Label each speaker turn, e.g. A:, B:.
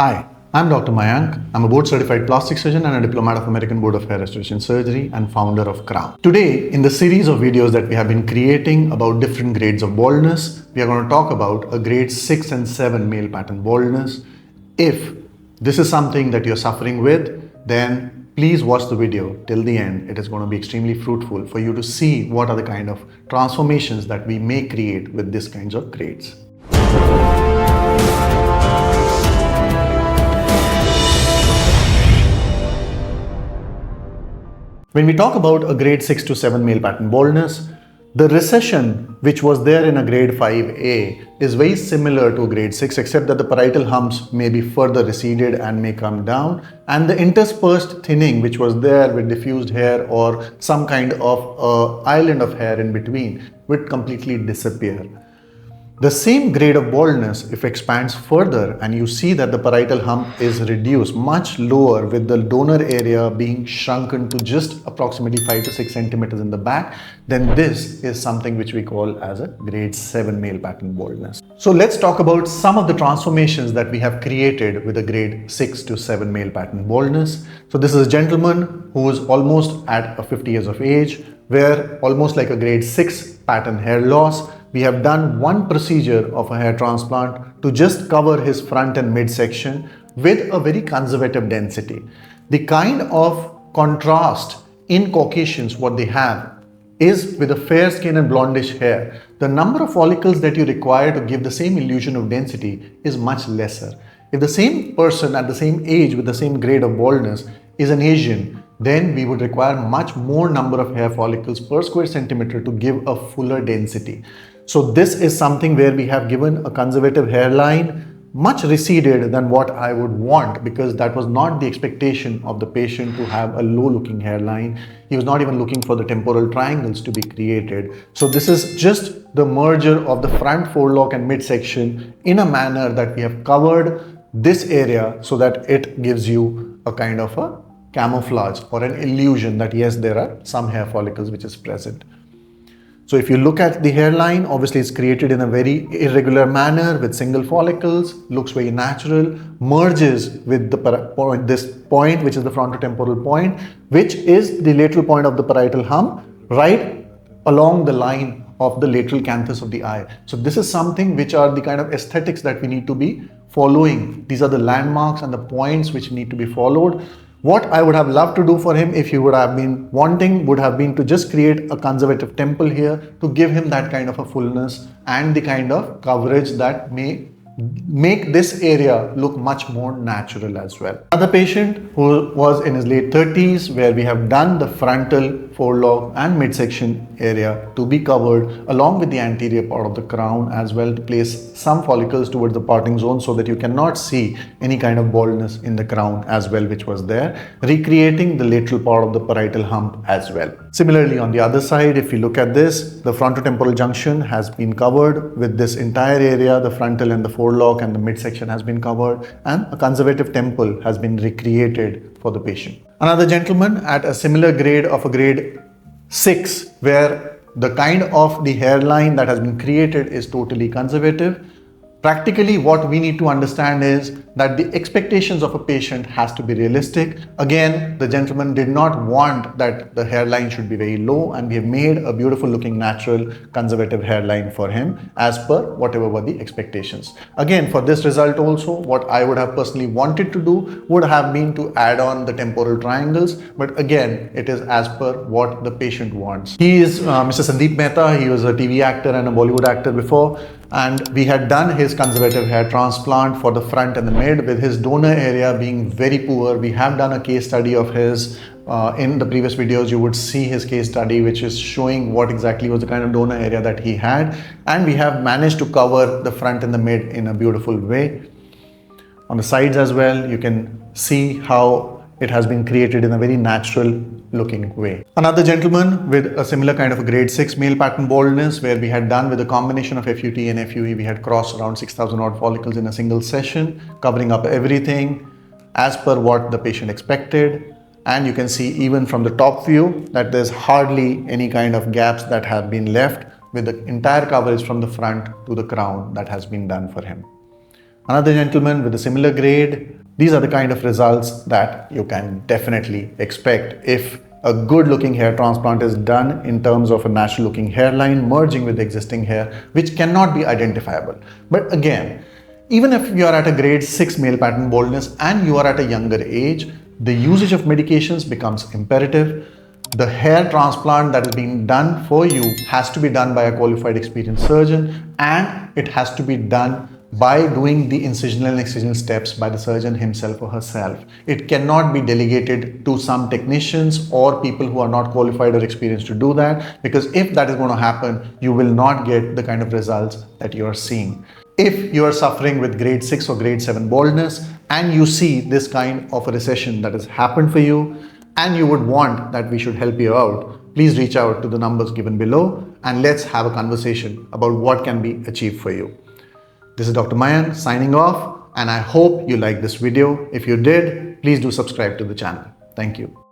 A: Hi, I'm Doctor Mayank. I'm a board-certified plastic surgeon and a diplomat of American Board of Hair Restoration Surgery and founder of Crown. Today, in the series of videos that we have been creating about different grades of baldness, we are going to talk about a grade 6 and 7 male pattern baldness. If this is something that you're suffering with, then please watch the video till the end. It is going to be extremely fruitful for you to see what are the kind of transformations that we may create with these kinds of grades. When we talk about a grade 6 to 7 male pattern baldness, the recession which was there in a grade 5A is very similar to grade 6, except that the parietal humps may be further receded and may come down, and the interspersed thinning which was there with diffused hair or some kind of island of hair in between would completely disappear. The same grade of baldness, if expands further and you see that the parietal hump is reduced much lower with the donor area being shrunken to just approximately 5 to 6 centimeters in the back, then this is something which we call as a grade 7 male pattern baldness. So let's talk about some of the transformations that we have created with a grade 6 to 7 male pattern baldness. So this is a gentleman who is almost at 50 years of age, where almost like a grade 6 pattern hair loss, we have done one procedure of a hair transplant to just cover his front and midsection with a very conservative density. The kind of contrast in Caucasians what they have is with a fair skin and blondish hair. The number of follicles that you require to give the same illusion of density is much lesser. If the same person at the same age with the same grade of baldness is an Asian, then we would require much more number of hair follicles per square centimeter to give a fuller density. So this is something where we have given a conservative hairline, much receded than what I would want, because that was not the expectation of the patient to have a low looking hairline. He was not even looking for the temporal triangles to be created. So this is just the merger of the front forelock and midsection in a manner that we have covered this area so that it gives you a kind of a camouflage or an illusion that yes, there are some hair follicles which is present. So if you look at the hairline, obviously it's created in a very irregular manner with single follicles, looks very natural, merges with the point, this point which is the frontotemporal point, which is the lateral point of the parietal hump, right along the line of the lateral canthus of the eye. So this is something which are the kind of aesthetics that we need to be following. These are the landmarks and the points which need to be followed. What I would have loved to do for him, if he would have been wanting, would have been to just create a conservative temple here to give him that kind of a fullness and the kind of coverage that may make this area look much more natural as well. Another patient who was in his late 30s, where we have done the frontal, forelock and midsection area to be covered along with the anterior part of the crown as well, to place some follicles towards the parting zone so that you cannot see any kind of baldness in the crown as well, which was there, recreating the lateral part of the parietal hump as well. Similarly, on the other side, if you look at this, the frontotemporal junction has been covered with this entire area, the frontal and the forelock and the midsection has been covered, and a conservative temple has been recreated for the patient. Another gentleman at a similar grade of a grade 6, where the kind of the hairline that has been created is totally conservative. Practically, what we need to understand is that the expectations of a patient has to be realistic. Again, the gentleman did not want that the hairline should be very low, and we have made a beautiful looking natural conservative hairline for him as per whatever were the expectations. Again, for this result also, what I would have personally wanted to do would have been to add on the temporal triangles, but again, it is as per what the patient wants. He is Mr. Sandeep Mehta. He was a TV actor and a Bollywood actor before, and we had done his conservative hair transplant for the front and the mid, with his donor area being very poor. We have done a case study of his. In the previous videos, you would see his case study, which is showing what exactly was the kind of donor area that he had, and we have managed to cover the front and the mid in a beautiful way. On the sides as well, you can see how it has been created in a very natural looking way. Another gentleman with a similar kind of a grade 6 male pattern baldness, where we had done with a combination of FUT and FUE, we had crossed around 6,000 odd follicles in a single session, covering up everything as per what the patient expected. And you can see even from the top view that there's hardly any kind of gaps that have been left, with the entire coverage from the front to the crown that has been done for him. Another gentleman with a similar grade. These are the kind of results that you can definitely expect if a good looking hair transplant is done in terms of a natural looking hairline merging with existing hair, which cannot be identifiable. But again, even if you are at a grade 6 male pattern baldness and you are at a younger age, the usage of medications becomes imperative. The hair transplant that is being done for you has to be done by a qualified experienced surgeon, and it has to be done by doing the incisional and excisional steps by the surgeon himself or herself. It cannot be delegated to some technicians or people who are not qualified or experienced to do that, because if that is going to happen, you will not get the kind of results that you are seeing. If you are suffering with grade 6 or grade 7 baldness and you see this kind of a recession that has happened for you and you would want that we should help you out, please reach out to the numbers given below and let's have a conversation about what can be achieved for you. This is Dr. Mayank signing off, and I hope you liked this video. If you did, please do subscribe to the channel. Thank you.